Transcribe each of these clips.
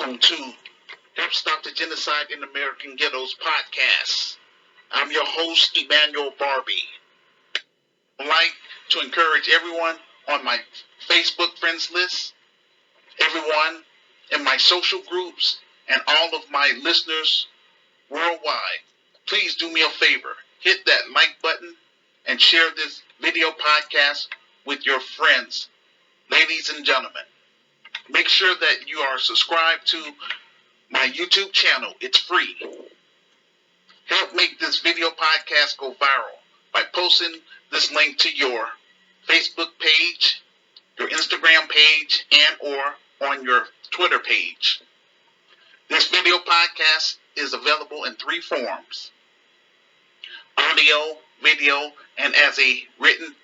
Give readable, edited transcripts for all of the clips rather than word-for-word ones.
welcome to Help Stop the Genocide in American Ghettos podcast. I'm your host, Emmanuel Barbee. I'd like to encourage everyone on my Facebook friends list, everyone in my social groups, and all of my listeners worldwide. Please do me a favor. Hit that like button and share this video podcast with your friends. Ladies and gentlemen, make sure that you are subscribed to my YouTube channel. It's free. Help make this video podcast go viral by posting this link to your Facebook page, your Instagram page, and or on your Twitter page. This video podcast is available in three forms: audio, video, and as a written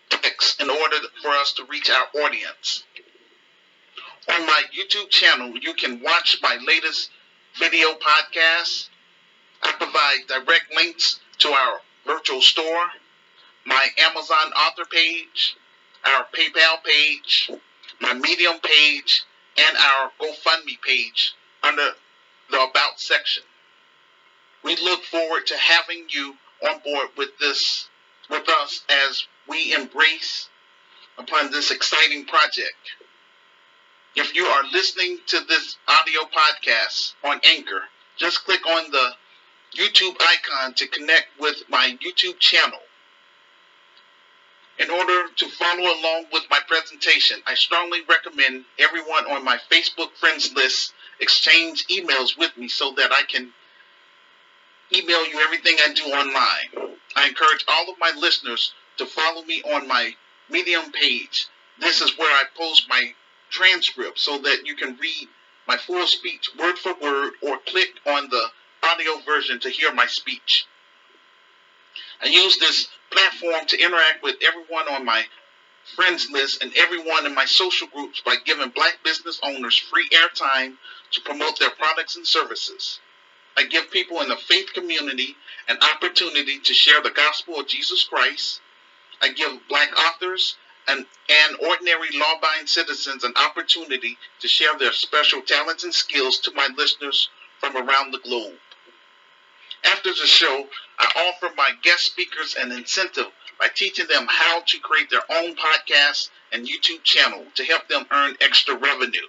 text in order for us to reach our audience. On my YouTube channel, you can watch my latest video podcasts. I provide direct links to our virtual store, my Amazon author page, our PayPal page, my Medium page, and our GoFundMe page under the About section. We look forward to having you on board with us as we embrace upon this exciting project. If you are listening to this audio podcast on Anchor, just click on the YouTube icon to connect with my YouTube channel. In order to follow along with my presentation, I strongly recommend everyone on my Facebook friends list exchange emails with me so that I can email you everything I do online. I encourage all of my listeners to follow me on my Medium page. This is where I post my transcript so that you can read my full speech word for word or click on the audio version to hear my speech. I use this platform to interact with everyone on my friends list and everyone in my social groups by giving Black business owners free airtime to promote their products and services. I give people in the faith community an opportunity to share the gospel of Jesus Christ. I give Black authors and ordinary law-abiding citizens an opportunity to share their special talents and skills to my listeners from around the globe. After the show, I offer my guest speakers an incentive by teaching them how to create their own podcast and YouTube channel to help them earn extra revenue.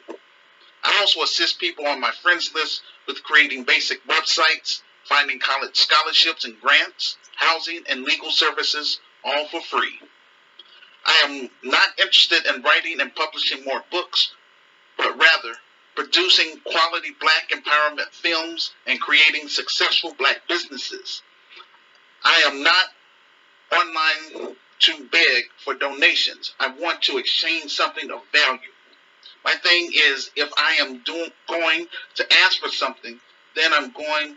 I also assist people on my friends list with creating basic websites, finding college scholarships and grants, housing, and legal services, all for free. I am not interested in writing and publishing more books, but rather producing quality Black empowerment films and creating successful Black businesses. I am not online to beg for donations. I want to exchange something of value. My thing is, if I am going to ask for something, then I'm going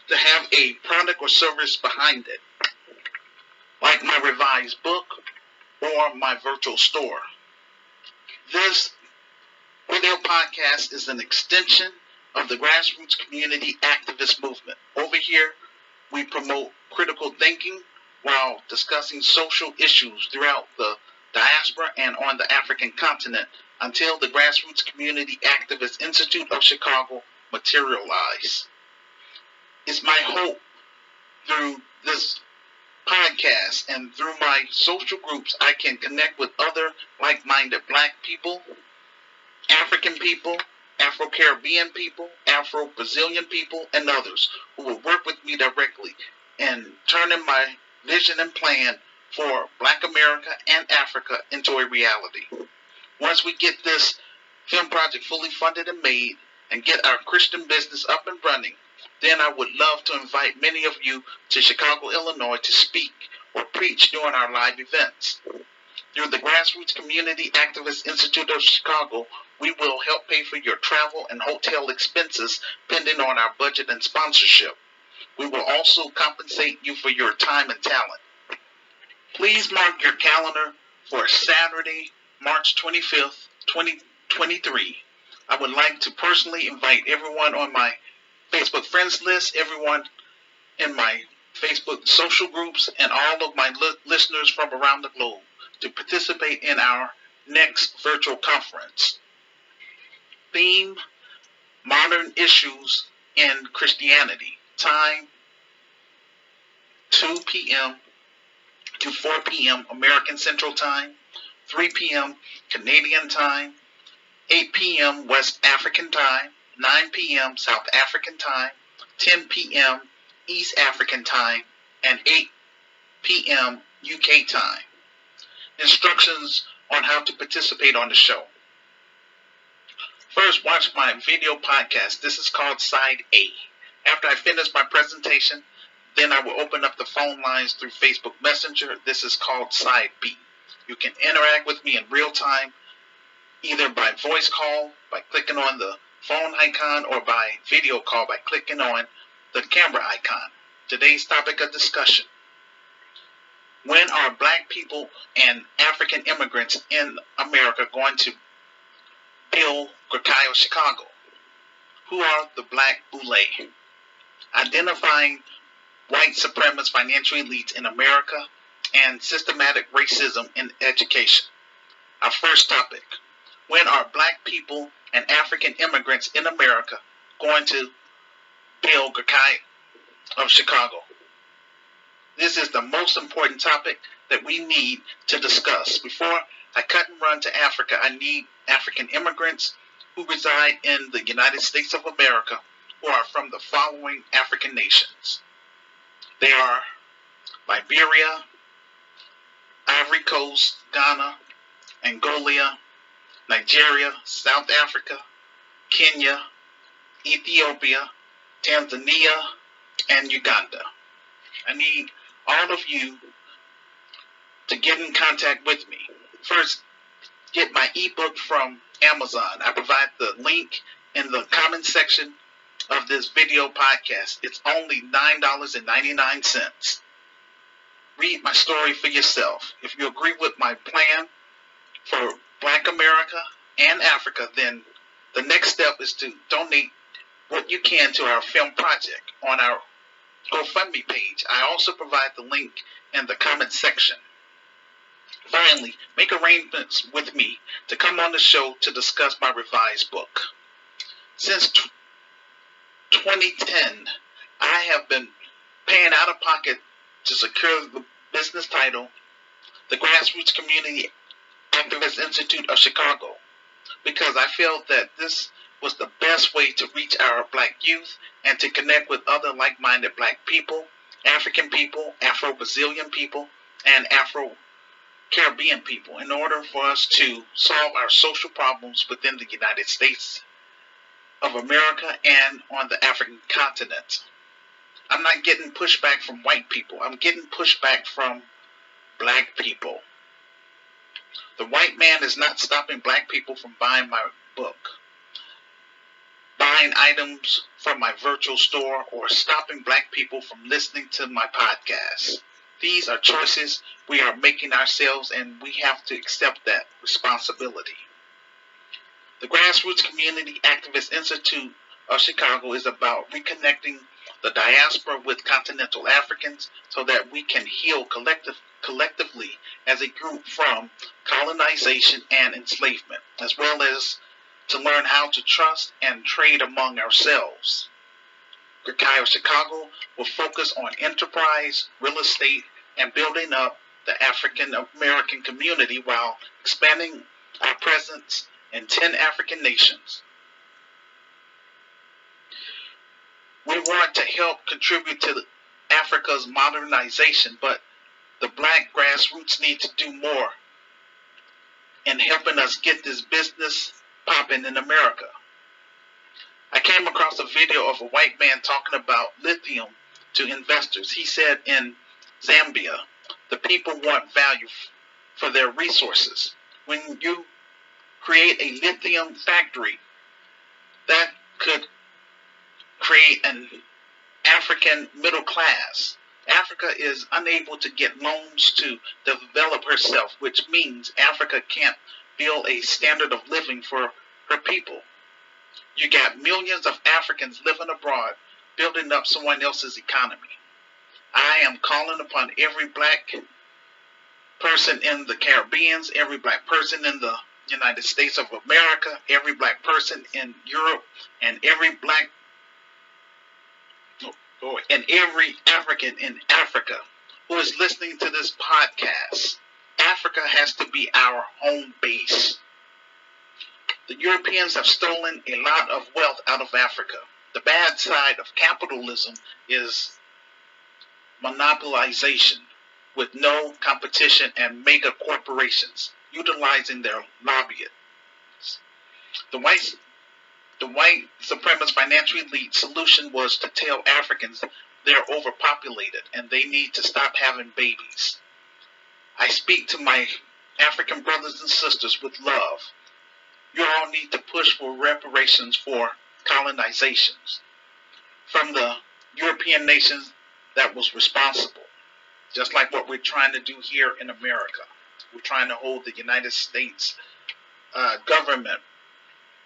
to have a product or service behind it, like my revised book or my virtual store. This video podcast is an extension of the grassroots community activist movement. Over here, we promote critical thinking while discussing social issues throughout the diaspora and on the African continent until the Grassroots Community Activist Institute of Chicago materialize. It's my hope through this podcast and through my social groups I can connect with other like-minded Black people, African people, Afro-Caribbean people, Afro-Brazilian people, and others who will work with me directly in turning my vision and plan for Black America and Africa into a reality. Once we get this film project fully funded and made and get our Christian business up and running, then I would love to invite many of you to Chicago, Illinois to speak or preach during our live events. Through the Grassroots Community Activist Institute of Chicago, we will help pay for your travel and hotel expenses pending on our budget and sponsorship. We will also compensate you for your time and talent. Please mark your calendar for Saturday, March 25th, 2023. I would like to personally invite everyone on my Facebook friends list, everyone in my Facebook social groups, and all of my listeners from around the globe to participate in our next virtual conference. Theme: Modern Issues in Christianity. Time: 2 p.m. to 4 p.m. American Central Time, 3 p.m. Canadian Time, 8 p.m. West African Time, 9 p.m. South African Time, 10 p.m. East African Time, and 8 p.m. UK Time. Instructions on how to participate on the show. First, watch my video podcast. This is called Side A. After I finish my presentation, then I will open up the phone lines through Facebook Messenger. This is called Side B. You can interact with me in real time, either by voice call, by clicking on the phone icon, or by video call by clicking on the camera icon. Today's topic of discussion: when are Black people and African immigrants in America going to build GRCAI of Chicago? Who are the Black Boule? Identifying white supremacist financial elites in America and systematic racism in education. Our first topic: when are Black people and African immigrants in America going to build GRCAI of Chicago? This is the most important topic that we need to discuss. Before I cut and run to Africa, I need African immigrants who reside in the United States of America who are from the following African nations. They are Liberia, Ivory Coast, Ghana, Angola, Nigeria, South Africa, Kenya, Ethiopia, Tanzania, and Uganda. I need all of you to get in contact with me. First, get my ebook from Amazon. I provide the link in the comment section of this video podcast. It's only $9.99. Read my story for yourself. If you agree with my plan for Black America and Africa, then the next step is to donate what you can to our film project on our GoFundMe page. I also provide the link in the comment section. Finally, make arrangements with me to come on the show to discuss my revised book. Since 2010, I have been paying out of pocket to secure the business title, the Grassroots Community Activist Institute of Chicago, because I felt that this was the best way to reach our Black youth and to connect with other like-minded Black people, African people, Afro-Brazilian people, and Afro-Caribbean people in order for us to solve our social problems within the United States of America and on the African continent. I'm not getting pushback from white people. I'm getting pushback from Black people. The white man is not stopping Black people from buying my book, buying items from my virtual store, or stopping Black people from listening to my podcast. These are choices we are making ourselves, and we have to accept that responsibility. The Grassroots Community Activist Institute of Chicago is about reconnecting the diaspora with continental Africans so that we can heal collectively as a group from colonization and enslavement, as well as to learn how to trust and trade among ourselves. GRCAI of Chicago will focus on enterprise, real estate, and building up the African American community while expanding our presence in 10 African nations. We want to help contribute to Africa's modernization, but the Black grassroots need to do more in helping us get this business popping in America. I came across a video of a white man talking about lithium to investors. He said in Zambia, the people want value for their resources. When you create a lithium factory, that could create an African middle class. Africa is unable to get loans to develop herself, which means Africa can't build a standard of living for her people. You got millions of Africans living abroad, building up someone else's economy. I am calling upon every Black person in the Caribbean, every Black person in the United States of America, every black person in Europe, and every black and every African in Africa who is listening to this podcast. Africa has to be our home base. The Europeans have stolen a lot of wealth out of Africa. The bad side of capitalism is monopolization with no competition and mega corporations utilizing their lobbyists. The white supremacist financial elite solution was to tell Africans they're overpopulated and they need to stop having babies. I speak to my African brothers and sisters with love. You all need to push for reparations for colonizations from the European nations that was responsible. Just like what we're trying to do here in America. We're trying to hold the United States government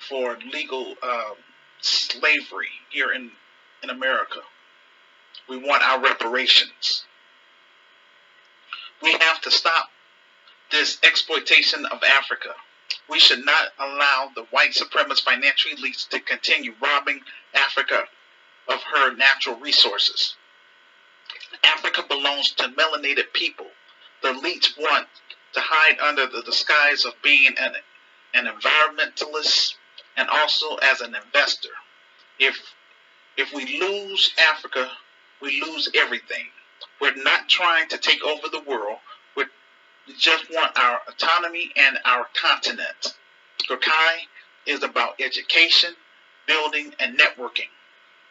for legal slavery here in America. We want our reparations. We have to stop this exploitation of Africa. We should not allow the white supremacist financial elites to continue robbing Africa of her natural resources. Africa belongs to melanated people. The elites want to hide under the disguise of being an environmentalist and also as an investor. If we lose Africa, we lose everything. We're not trying to take over the world. We just want our autonomy and our continent. GRCAI is about education, building, and networking.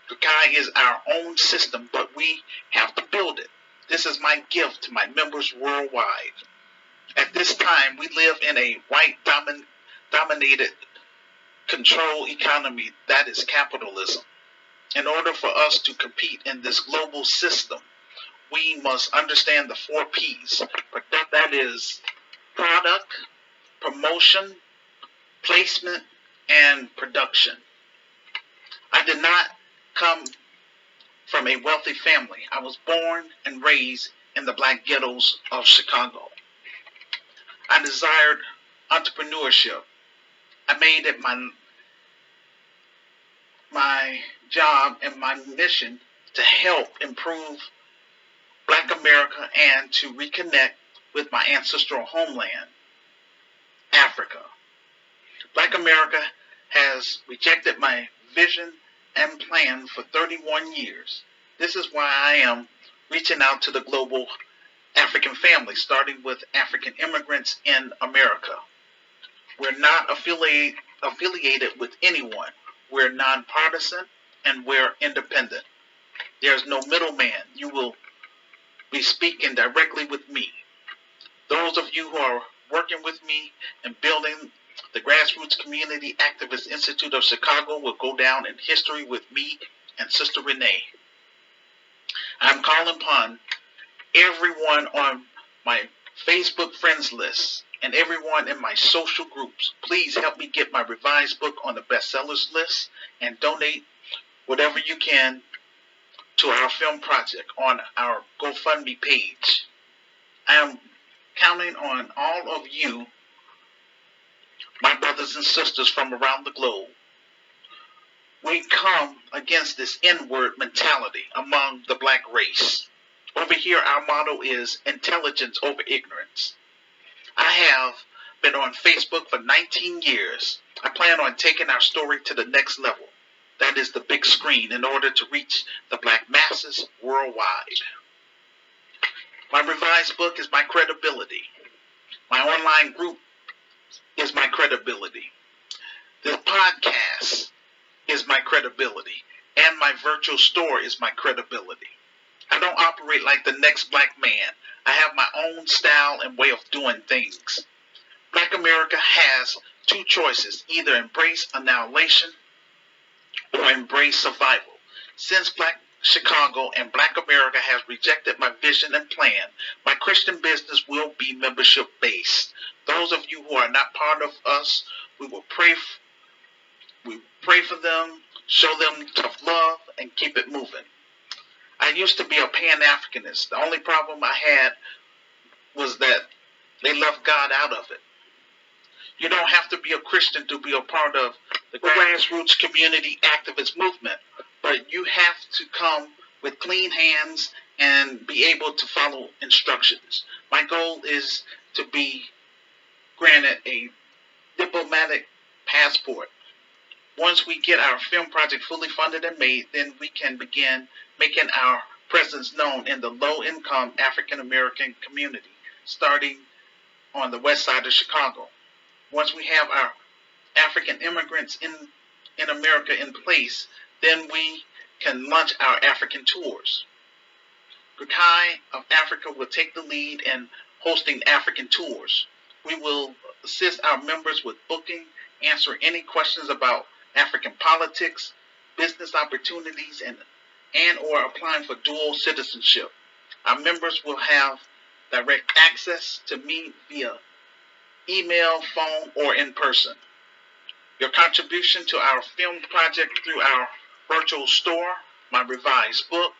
GRCAI is our own system, but we have to build it. This is my gift to my members worldwide. At this time, we live in a white-dominated control economy that is capitalism. In order for us to compete in this global system, we must understand the 4 P's. That is product, promotion, placement, and production. I did not come from a wealthy family. I was born and raised in the black ghettos of Chicago. I desired entrepreneurship. I made it my job and my mission to help improve Black America and to reconnect with my ancestral homeland, Africa. Black America has rejected my vision and plan for 31 years. This is why I am reaching out to the global African family, starting with African immigrants in America. We're not affiliated with anyone. We're nonpartisan and we're independent. There's no middleman. You will be speaking directly with me. Those of you who are working with me and building the Grassroots Community Activist Institute of Chicago will go down in history with me and Sister Renee. I'm calling upon everyone on my Facebook friends list and everyone in my social groups. Please help me get my revised book on the bestsellers list and donate whatever you can to our film project on our GoFundMe page. I am counting on all of you, my brothers and sisters from around the globe. We come against this inward mentality among the black race. Over here, our motto is intelligence over ignorance. I have been on Facebook for 19 years. I plan on taking our story to the next level. That is the big screen in order to reach the black masses worldwide. My revised book is my credibility. My online group is my credibility. This podcast is my credibility. And my virtual store is my credibility. I don't operate like the next black man. I have my own style and way of doing things. Black America has 2 choices, either embrace annihilation or embrace survival. Since Black Chicago and Black America has rejected my vision and plan, my Christian business will be membership based. Those of you who are not part of us, we pray for them, show them tough love, and keep it moving. I used to be a Pan-Africanist. The only problem I had was that they left God out of it. You don't have to be a Christian to be a part of the grassroots community activist movement, but you have to come with clean hands and be able to follow instructions. My goal is to be granted a diplomatic passport. Once we get our film project fully funded and made, then we can begin making our presence known in the low-income African American community, starting on the west side of Chicago. Once we have our African immigrants in America in place, then we can launch our African tours. GRCAI of Africa will take the lead in hosting African tours. We will assist our members with booking, answer any questions about African politics, business opportunities, and or applying for dual citizenship. Our members will have direct access to me via email, phone, or in person. Your contribution to our film project through our virtual store, my revised book,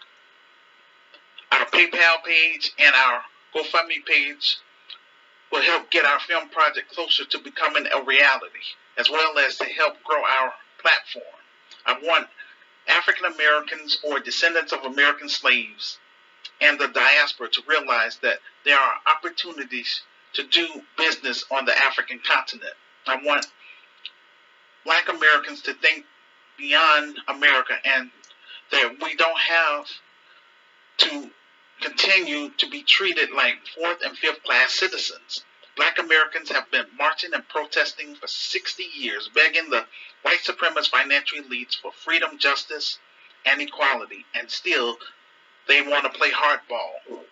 our PayPal page, and our GoFundMe page will help get our film project closer to becoming a reality, as well as to help grow our platform. I want African Americans or descendants of American slaves and the diaspora to realize that there are opportunities to do business on the African continent. I want Black Americans to think beyond America and that we don't have to continue to be treated like fourth and fifth class citizens. Black Americans have been marching and protesting for 60 years, begging the white supremacist financial elites for freedom, justice, and equality, and still they want to play hardball.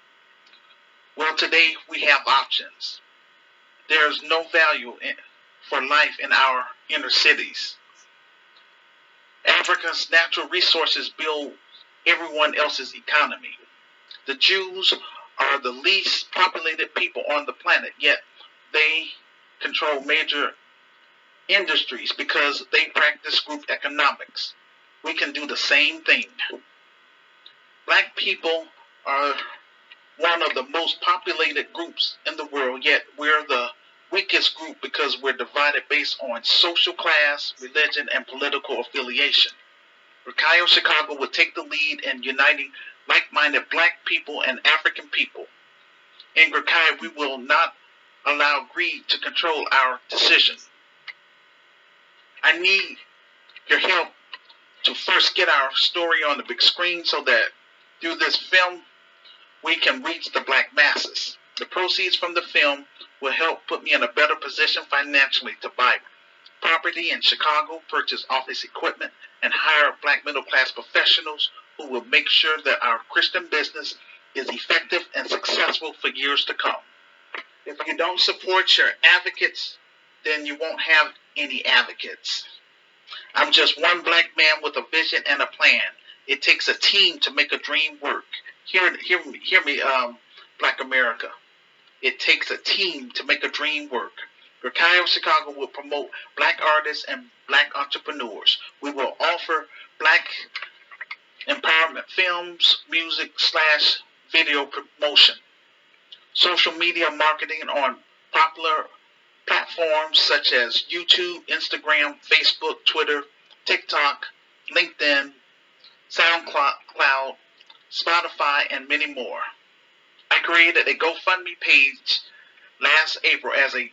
Well, today we have options. There is no value for life in our inner cities. Africa's natural resources build everyone else's economy. The Jews are the least populated people on the planet, yet they control major industries because they practice group economics. We can do the same thing. Black people are one of the most populated groups in the world, yet we're the weakest group because we're divided based on social class, religion, and political affiliation. GRCAI of Chicago will take the lead in uniting like-minded Black people and African people. In GRCAI, we will not allow greed to control our decision. I need your help to first get our story on the big screen so that through this film, we can reach the Black masses. The proceeds from the film will help put me in a better position financially to buy property in Chicago, purchase office equipment, and hire Black middle-class professionals who will make sure that our Christian business is effective and successful for years to come. If you don't support your advocates, then you won't have any advocates. I'm just one Black man with a vision and a plan. It takes a team to make a dream work. Hear me, Black America. It takes a team to make a dream work. GRCAI of Chicago will promote Black artists and Black entrepreneurs. We will offer Black empowerment films, music / video promotion, social media marketing on popular platforms such as YouTube, Instagram, Facebook, Twitter, TikTok, LinkedIn, SoundCloud, Spotify, and many more. I created a GoFundMe page last April as a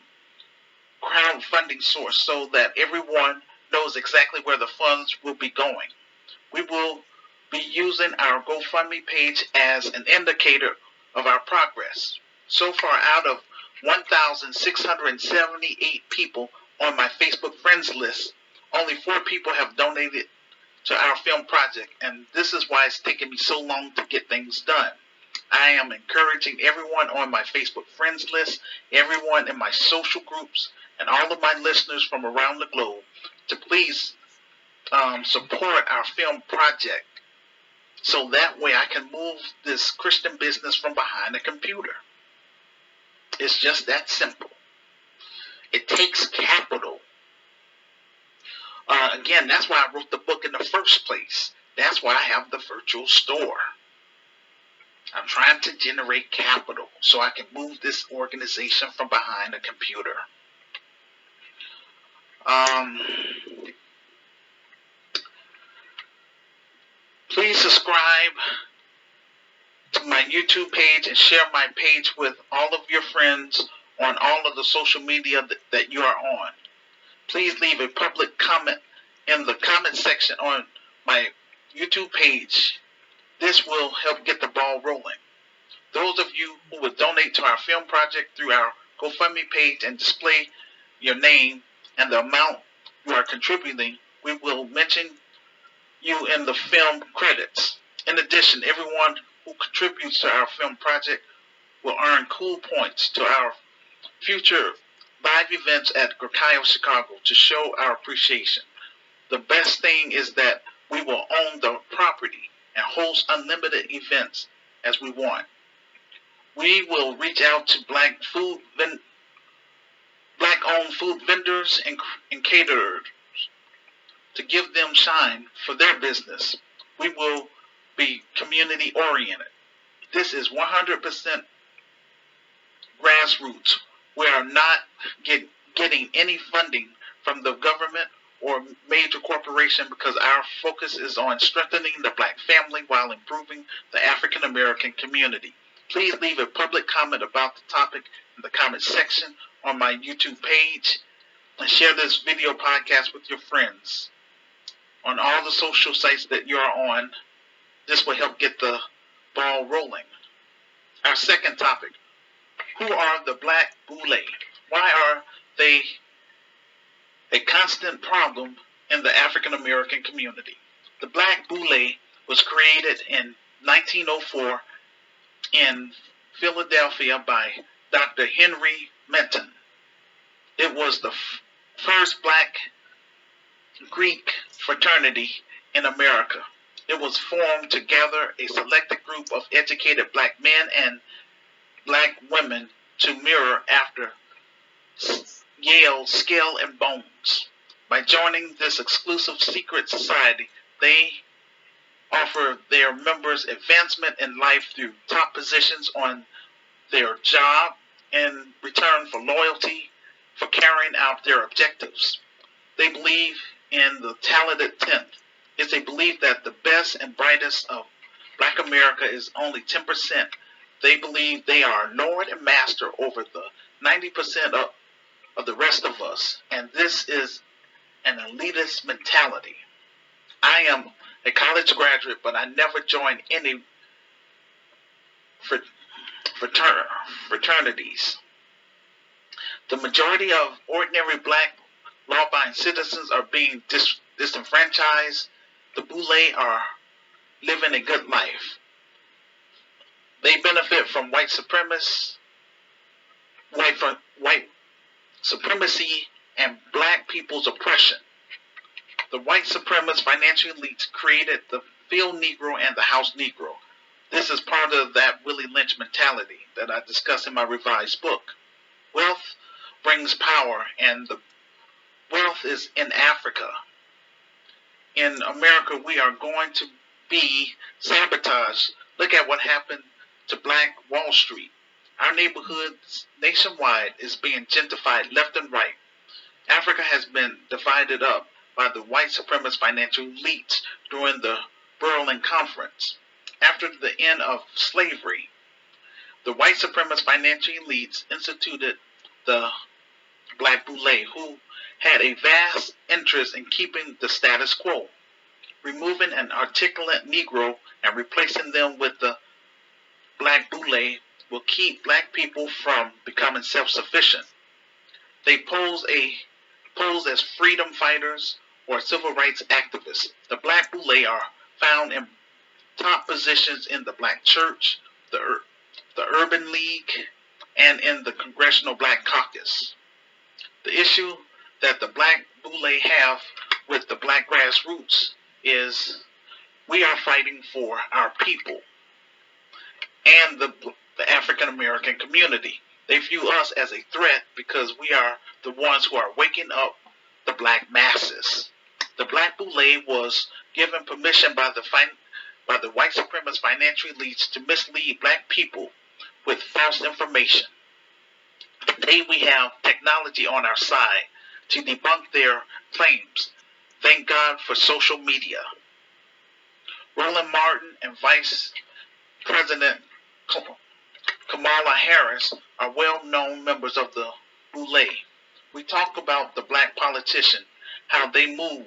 crowdfunding source so that everyone knows exactly where the funds will be going. We will be using our GoFundMe page as an indicator of our progress. So far, out of 1,678 people on my Facebook friends list, only 4 people have donated to our film project, and this is why it's taken me so long to get things done. I am encouraging everyone on my Facebook friends list, everyone in my social groups, and all of my listeners from around the globe to please support our film project so that way I can move this Christian business from behind a computer. It's just that simple. It takes capital. Again, that's why I wrote the book in the first place. That's why I have the virtual store. I'm trying to generate capital so I can move this organization from behind a computer. Please subscribe to my YouTube page and share my page with all of your friends on all of the social media that you are on. Please leave a public comment in the comment section on my YouTube page. This will help get the ball rolling. Those of you who would donate to our film project through our GoFundMe page and display your name and the amount you are contributing, we will mention you in the film credits. In addition, everyone who contributes to our film project will earn cool points to our future live events at GRCAI Chicago to show our appreciation. The best thing is that we will own the property and host unlimited events as we want. We will reach out to black-owned food vendors and caterers to give them shine for their business. We will be community-oriented. This is 100% grassroots. We are not getting any funding from the government or major corporation because our focus is on strengthening the black family while improving the African American community. Please leave a public comment about the topic in the comment section on my YouTube page and share this video podcast with your friends on all the social sites that you are on. This will help get the ball rolling. Our second topic: who are the Black Boule? Why are they a constant problem in the African American community? The Black Boule was created in 1904 in Philadelphia by Dr. Henry Menton. It was the first black Greek fraternity in America. It was formed to gather a selected group of educated black men and black women to mirror after Yale's Skull and Bones. By joining this exclusive secret society, they offer their members advancement in life through top positions on their job in return for loyalty for carrying out their objectives. They believe in the talented 10th. It's a belief that the best and brightest of Black America is only 10%. They believe they are lord and master over the 90% of the rest of us, and this is an elitist mentality. I am a college graduate, but I never joined any fraternities. The majority of ordinary black law-abiding citizens are being disenfranchised. The Boule are living a good life. They benefit from white supremacy and black people's oppression. The white supremacist financial elites created the field Negro and the house Negro. This is part of that Willie Lynch mentality that I discuss in my revised book. Wealth brings power, and the wealth is in Africa. In America, we are going to be sabotaged. Look at what happened to Black Wall Street. Our neighborhoods nationwide is being gentrified left and right. Africa has been divided up by the white supremacist financial elites during the Berlin Conference. After the end of slavery, the white supremacist financial elites instituted the Black Boule, who had a vast interest in keeping the status quo, removing an articulate Negro and replacing them with the Black Boule will keep black people from becoming self-sufficient. They pose as freedom fighters or civil rights activists. The Black Boule are found in top positions in the Black Church, the Urban League, and in the Congressional Black Caucus. The issue that the Black Boule have with the black grassroots is we are fighting for our people and the African American community. They view us as a threat because we are the ones who are waking up the black masses. The Black Boule was given permission by the white supremacist financial elites to mislead black people with false information. Today we have technology on our side. to debunk their claims. Thank God for social media. Roland Martin and Vice President Kamala Harris are well-known members of the Boule. We talk about the black politician, how they move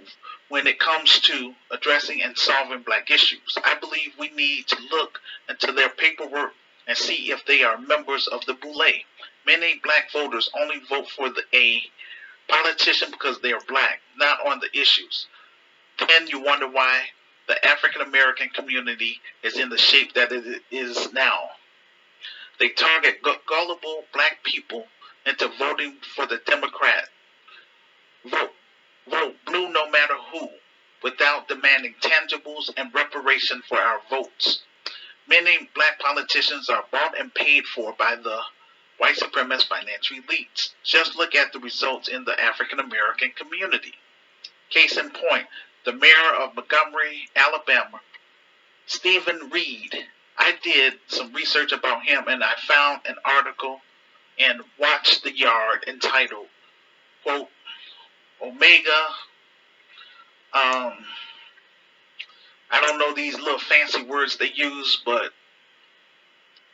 when it comes to addressing and solving black issues. I believe we need to look into their paperwork and see if they are members of the Boule. Many black voters only vote for a politician because they are black, not on the issues. Then you wonder why the African American community is in the shape that it is now. They target gullible black people into voting for the Democrat. Vote blue no matter who, without demanding tangibles and reparation for our votes. Many black politicians are bought and paid for by the white supremacist financial elites. Just look at the results in the African American community. Case in point, the mayor of Montgomery, Alabama, Stephen Reed. I did some research about him and I found an article in Watch the Yard entitled, quote, Omega, I don't know these little fancy words they use, but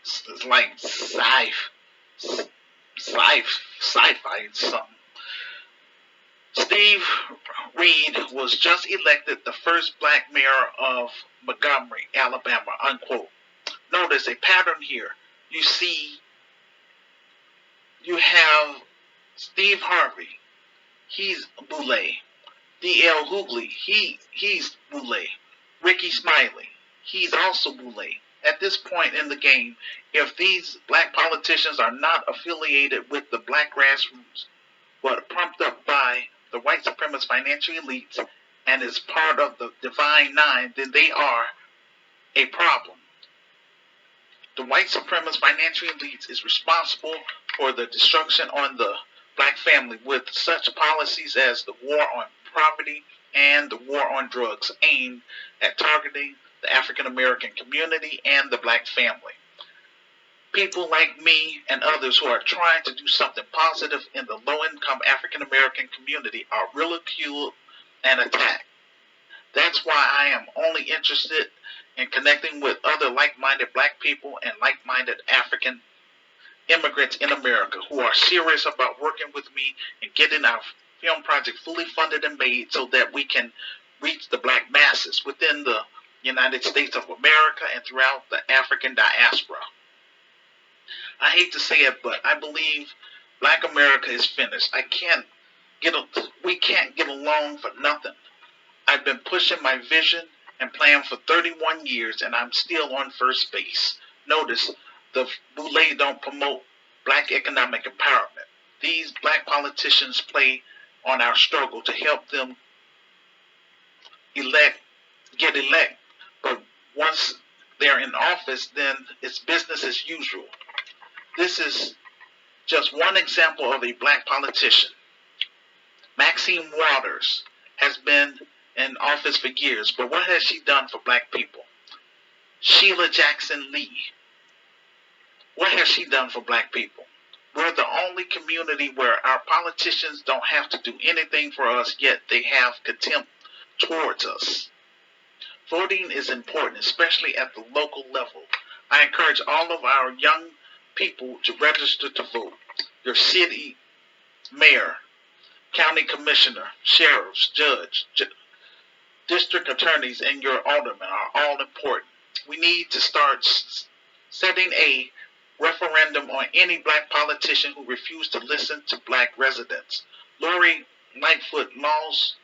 it's like sci-fi something. Steve Reed was just elected the first black mayor of Montgomery, Alabama, unquote. Notice a pattern here. You see, you have Steve Harvey, he's Boule. D.L. Hughley, he's Boule. Ricky Smiley, he's also Boule. At this point in the game, if these black politicians are not affiliated with the black grassroots, but pumped up by the white supremacist financial elites and is part of the Divine Nine, then they are a problem. The white supremacist financial elites is responsible for the destruction on the black family with such policies as the war on poverty and the war on drugs aimed at targeting the African American community and the black family. People like me and others who are trying to do something positive in the low-income African American community are ridiculed and attacked. That's why I am only interested in connecting with other like-minded black people and like-minded African immigrants in America who are serious about working with me and getting our film project fully funded and made so that we can reach the black masses within the United States of America and throughout the African diaspora. I hate to say it, but I believe black America is finished. We can't get along for nothing. I've been pushing my vision and plan for 31 years, and I'm still on first base. Notice, the Boule don't promote black economic empowerment. These black politicians play on our struggle to help them get elected. But once they're in office, then it's business as usual. This is just one example of a black politician. Maxine Waters has been in office for years, but what has she done for black people? Sheila Jackson Lee, what has she done for black people? We're the only community where our politicians don't have to do anything for us, yet they have contempt towards us. Voting is important, especially at the local level. I encourage all of our young people to register to vote. Your city mayor, county commissioner, sheriffs, judge, district attorneys, and your aldermen are all important. We need to start setting a referendum on any black politician who refused to listen to black residents. Lori Lightfoot lost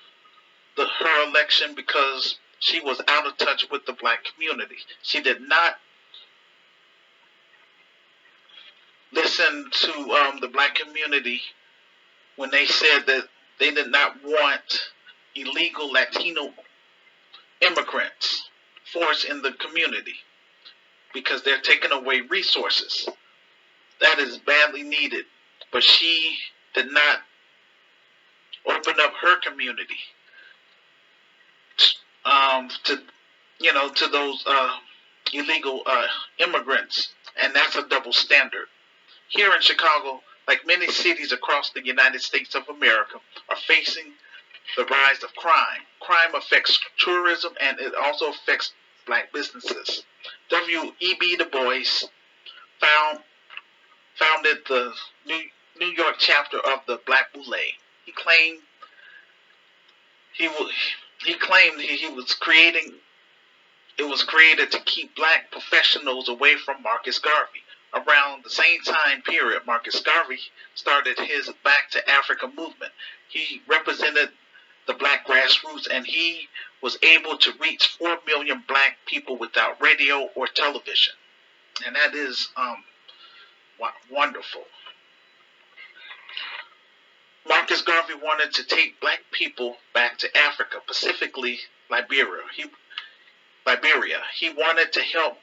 her election because she was out of touch with the black community. She did not listen to the black community when they said that they did not want illegal Latino immigrants forced in the community because they're taking away resources. That is badly needed. But she did not open up her community to those illegal immigrants, and that's a double standard. Here in Chicago, like many cities across the United States of America, are facing the rise of crime. Crime affects tourism and it also affects black businesses. W.E.B. Du Bois founded the New York chapter of the Black Boule. He claimed he was creating it was created to keep black professionals away from Marcus Garvey. Around the same time period, Marcus Garvey started his Back to Africa movement. He represented the black grassroots and he was able to reach 4 million black people without radio or television. And that is wonderful. Marcus Garvey wanted to take black people back to Africa, specifically Liberia. He wanted to help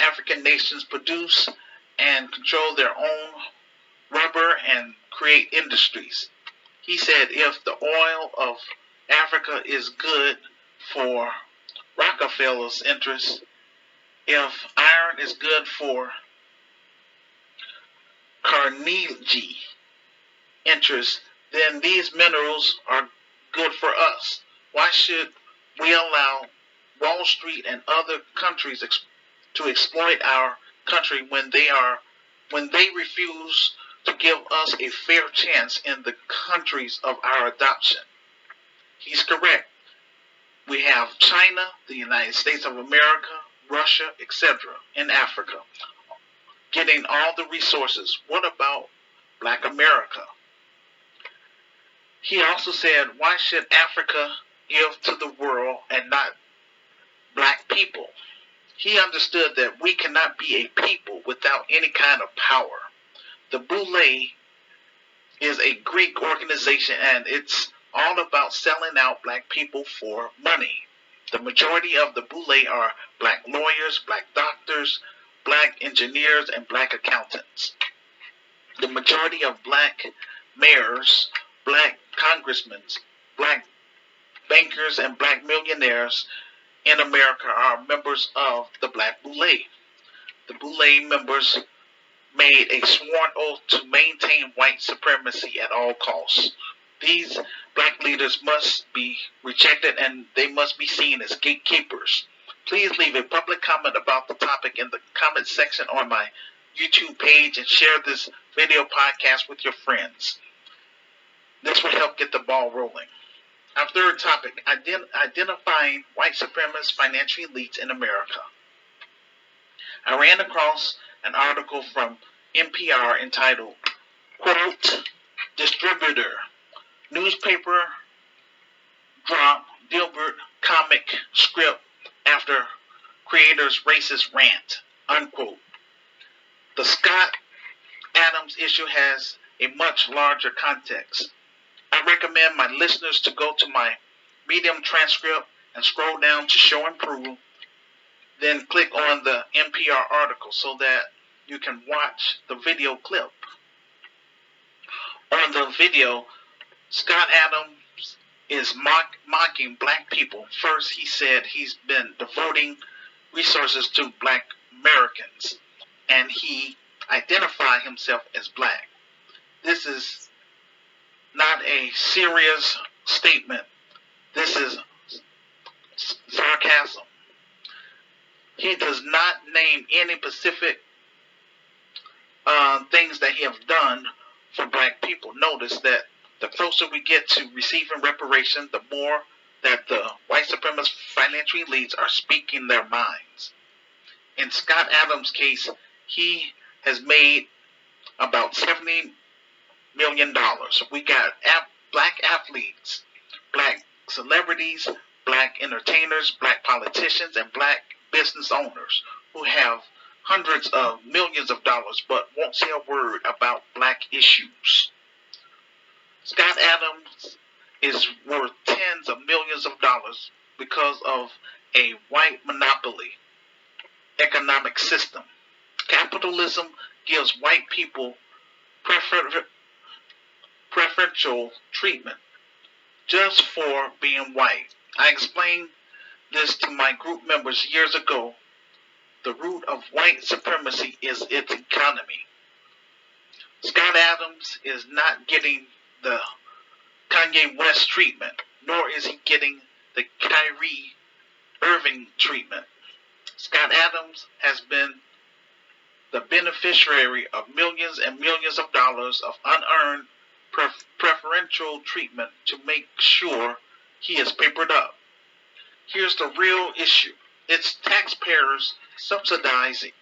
African nations produce and control their own rubber and create industries. He said if the oil of Africa is good for Rockefeller's interests, if iron is good for Carnegie interests, then these minerals are good for us. Why should we allow Wall Street and other countries to exploit our country when they refuse to give us a fair chance in the countries of our adoption? He's correct. We have China, the United States of America, Russia, etc. in Africa getting all the resources. What about Black America? He also said, why should Africa give to the world and not black people? He understood that we cannot be a people without any kind of power. The Boule is a Greek organization and it's all about selling out black people for money. The majority of the Boule are black lawyers, black doctors, black engineers, and black accountants. The majority of black mayors, black congressmen, black bankers, and black millionaires in America are members of the Black Boule. The Boule members made a sworn oath to maintain white supremacy at all costs. These black leaders must be rejected and they must be seen as gatekeepers. Please leave a public comment about the topic in the comment section on my YouTube page and share this video podcast with your friends. This will help get the ball rolling. Our third topic, identifying white supremacist financial elites in America. I ran across an article from NPR entitled, quote, Distributor, Newspaper Drop Dilbert Comic Script After Creator's Racist Rant, unquote. The Scott Adams issue has a much larger context. I recommend my listeners to go to my Medium transcript and scroll down to Show and Prove, then click on the NPR article so that you can watch the video clip. On the video, Scott Adams is mocking black people. First, he said he's been devoting resources to black Americans, and he identified himself as black. This is not a serious statement. This is sarcasm. He does not name any specific things that he has done for black people. Notice that the closer we get to receiving reparations, the more that the white supremacist financial elites are speaking their minds. In Scott Adams' case, he has made about $70 million. We got black athletes, black celebrities, black entertainers, black politicians, and black business owners who have hundreds of millions of dollars but won't say a word about black issues. Scott Adams is worth tens of millions of dollars because of a white monopoly economic system. Capitalism gives white people preferential treatment just for being white. I explained this to my group members years ago. The root of white supremacy is its economy. Scott Adams is not getting the Kanye West treatment, nor is he getting the Kyrie Irving treatment. Scott Adams has been the beneficiary of millions and millions of dollars of unearned preferential treatment to make sure he is papered up. Here's the real issue. It's taxpayers subsidizing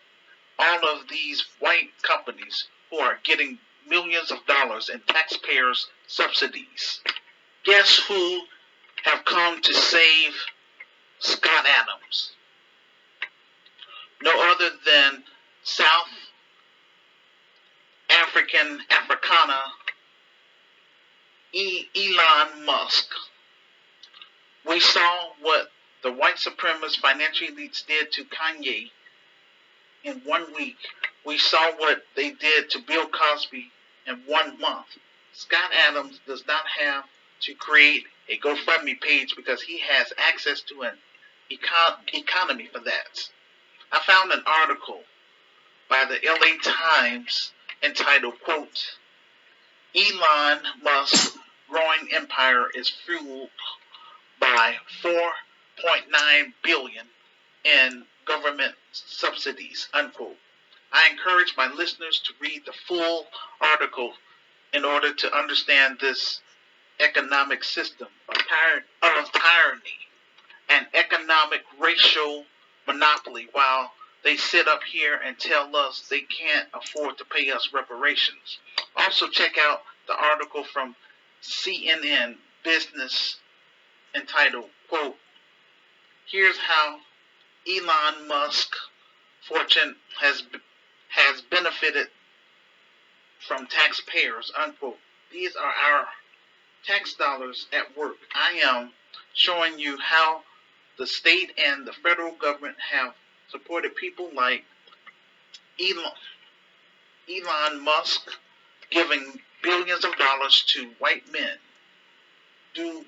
all of these white companies who are getting millions of dollars in taxpayers' subsidies. Guess who have come to save Scott Adams? No other than South Africana Elon Musk. We saw what the white supremacist financial elites did to Kanye in 1 week. We saw what they did to Bill Cosby in 1 month. Scott Adams does not have to create a GoFundMe page because he has access to an economy for that. I found an article by the LA Times entitled, quote, Elon Musk's growing empire is fueled by $4.9 billion in government subsidies, unquote. I encourage my listeners to read the full article in order to understand this economic system of tyranny and economic racial monopoly, while they sit up here and tell us they can't afford to pay us reparations. Also check out the article from CNN Business entitled, quote, here's how Elon Musk fortune has benefited from taxpayers, unquote. These are our tax dollars at work. I am showing you how the state and the federal government have supported people like Elon Musk, giving billions of dollars to white men. Do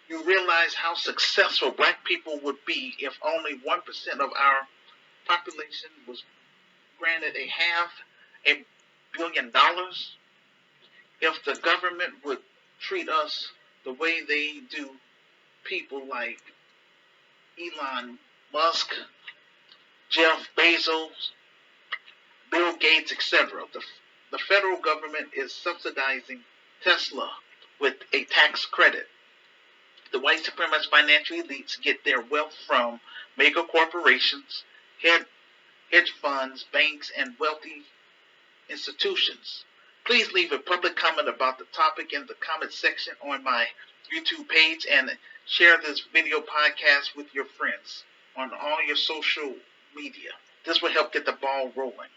you realize how successful black people would be if only 1% of our population was granted $500 million? If the government would treat us the way they do people like Elon Musk, Jeff Bezos, Bill Gates, etc. The federal government is subsidizing Tesla with a tax credit. The white supremacist financial elites get their wealth from mega corporations, hedge funds, banks, and wealthy institutions. Please leave a public comment about the topic in the comment section on my YouTube page and share this video podcast with your friends on all your social media. This will help get the ball rolling.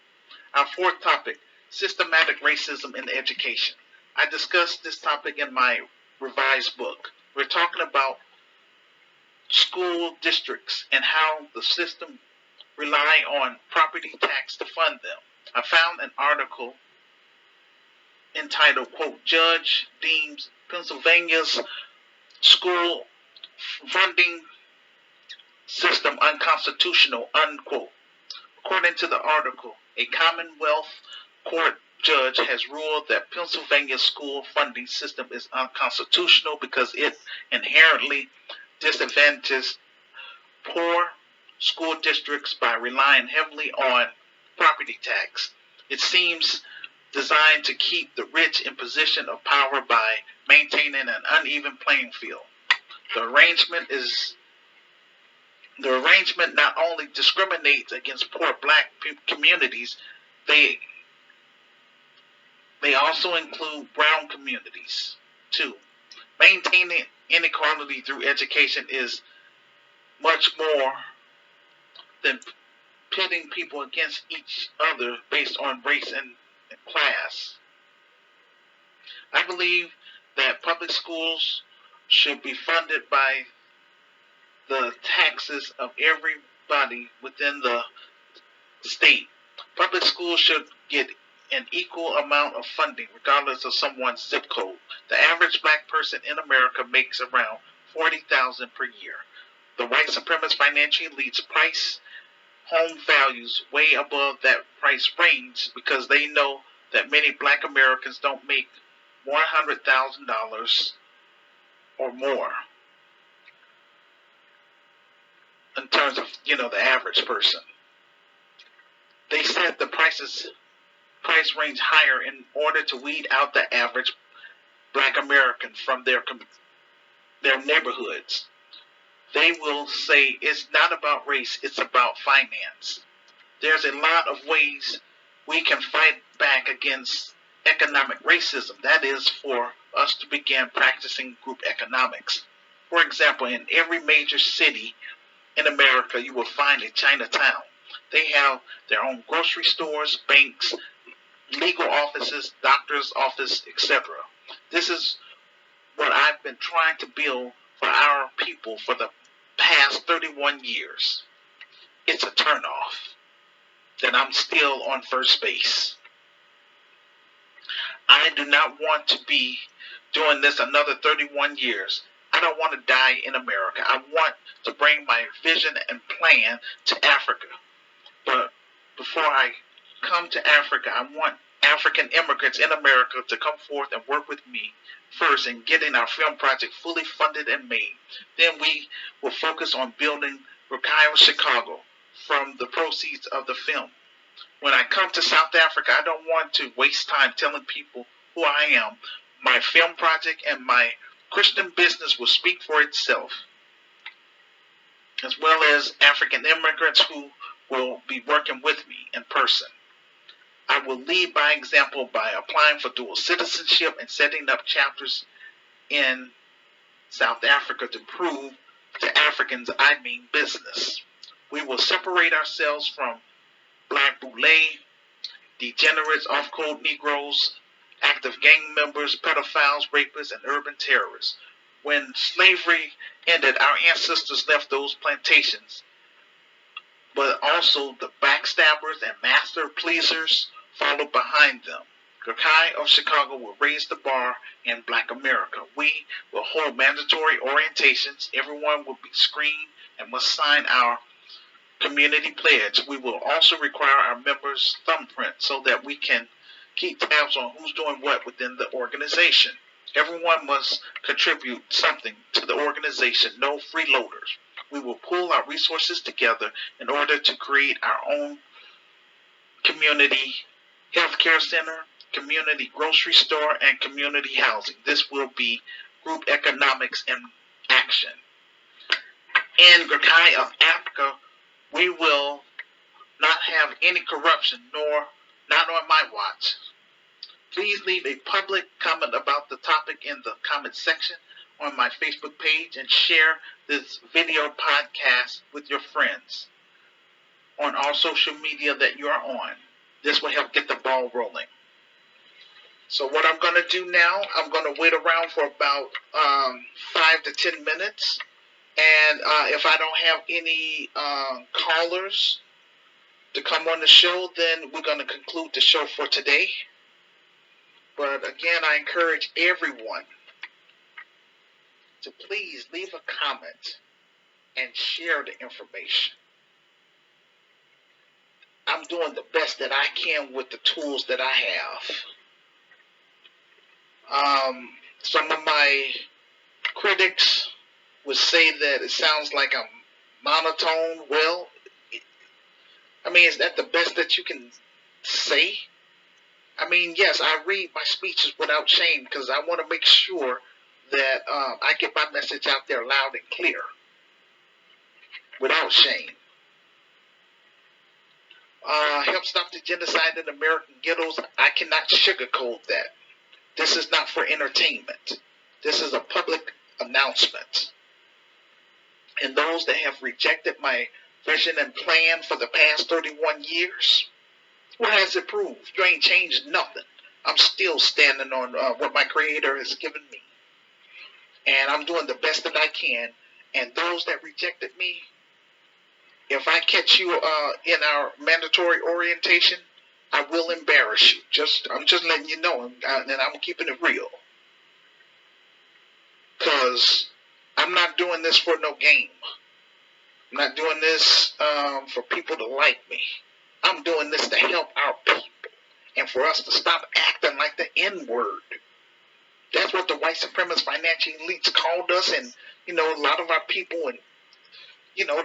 Our fourth topic, systematic racism in education. I discussed this topic in my revised book. We're talking about school districts and how the system rely on property tax to fund them. I found an article entitled, quote, Judge deems Pennsylvania's school funding system unconstitutional, unquote. According to the article, a Commonwealth Court judge has ruled that Pennsylvania's school funding system is unconstitutional because it inherently disadvantages poor school districts by relying heavily on property tax. It seems designed to keep the rich in position of power by maintaining an uneven playing field. The arrangement not only discriminates against poor black communities, they also include brown communities too. Maintaining inequality through education is much more than pitting people against each other based on race and class. I believe that public schools should be funded by the taxes of everybody within the state. Public schools should get an equal amount of funding regardless of someone's zip code. The average black person in America makes around $40,000 per year. The white supremacist financial elites price home values way above that price range because they know that many black Americans don't make $100,000 or more in terms of, the average person. They set the price range higher in order to weed out the average black American from their neighborhoods. They will say it's not about race, it's about finance. There's a lot of ways we can fight back against economic racism. That is for us to begin practicing group economics. For example, in every major city in America, you will find a Chinatown. They have their own grocery stores, banks, legal offices, doctor's office, etc. This is what I've been trying to build for our people for the past 31 years. It's a turnoff that I'm still on first base. I do not want to be doing this another 31 years. I don't want to die in America. I want to bring my vision and plan to Africa. But before I come to Africa, I want African immigrants in America to come forth and work with me first in getting our film project fully funded and made. Then we will focus on building GRCAI of Chicago from the proceeds of the film. When I come to South Africa, I don't want to waste time telling people who I am. My film project and my Christian business will speak for itself, as well as African immigrants who will be working with me in person. I will lead by example by applying for dual citizenship and setting up chapters in South Africa to prove to Africans I mean business. We will separate ourselves from black boule, degenerates, off-code Negroes, active gang members, pedophiles, rapists, and urban terrorists. When slavery ended, our ancestors left those plantations, but also the backstabbers and master pleasers followed behind them. GRCAI of Chicago will raise the bar in Black America. We will hold mandatory orientations. Everyone will be screened and must sign our community pledge. We will also require our members' thumbprint so that we can keep tabs on who's doing what within the organization. Everyone must contribute something to the organization. No freeloaders. We will pool our resources together in order to create our own community healthcare center, community grocery store, and community housing. This will be group economics in action. In GRCAI of Africa, we will not have any corruption, not on my watch. Please leave a public comment about the topic in the comment section on my Facebook page and share this video podcast with your friends on all social media that you are on. This will help get the ball rolling. So what I'm going to do now, I'm going to wait around for about 5 to 10 minutes. And if I don't have any callers to come on the show, then we're going to conclude the show for today. But again, I encourage everyone to please leave a comment and share the information. I'm doing the best that I can with the tools that I have. Some of my critics would say that it sounds like I'm monotone. Well, I mean, is that the best that you can say? I mean, yes, I read my speeches without shame because I want to make sure that I get my message out there loud and clear without shame. Help stop the genocide in American ghettos. I cannot sugarcoat that. This is not for entertainment. This is a public announcement. And those that have rejected my vision and plan for the past 31 years, what has it proved? You ain't changed nothing. I'm still standing on what my Creator has given me. And I'm doing the best that I can. And those that rejected me, if I catch you in our mandatory orientation, I will embarrass you. I'm just letting you know, and I'm keeping it real. Because I'm not doing this for no game. I'm not doing this for people to like me. I'm doing this to help our people. and for us to stop acting like the N-word. That's what the white supremacist financial elites called us, and a lot of our people, and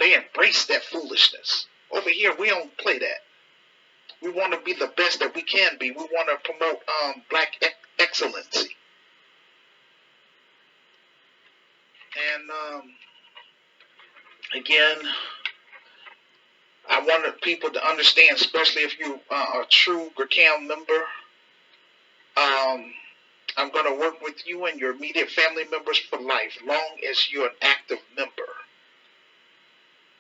they embrace that foolishness. Over here, we don't play that. We want to be the best that we can be. We want to promote black excellency. And again, I wanted people to understand, especially if you are a true GRCAI member, I'm going to work with you and your immediate family members for life, long as you're an active member.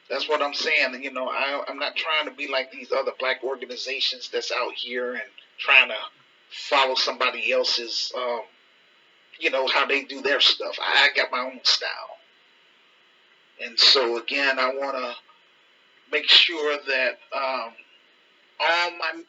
That's what I'm saying. I'm not trying to be like these other black organizations that's out here and trying to follow somebody else's, how they do their stuff. I got my own style. And so, again, I want to make sure that all my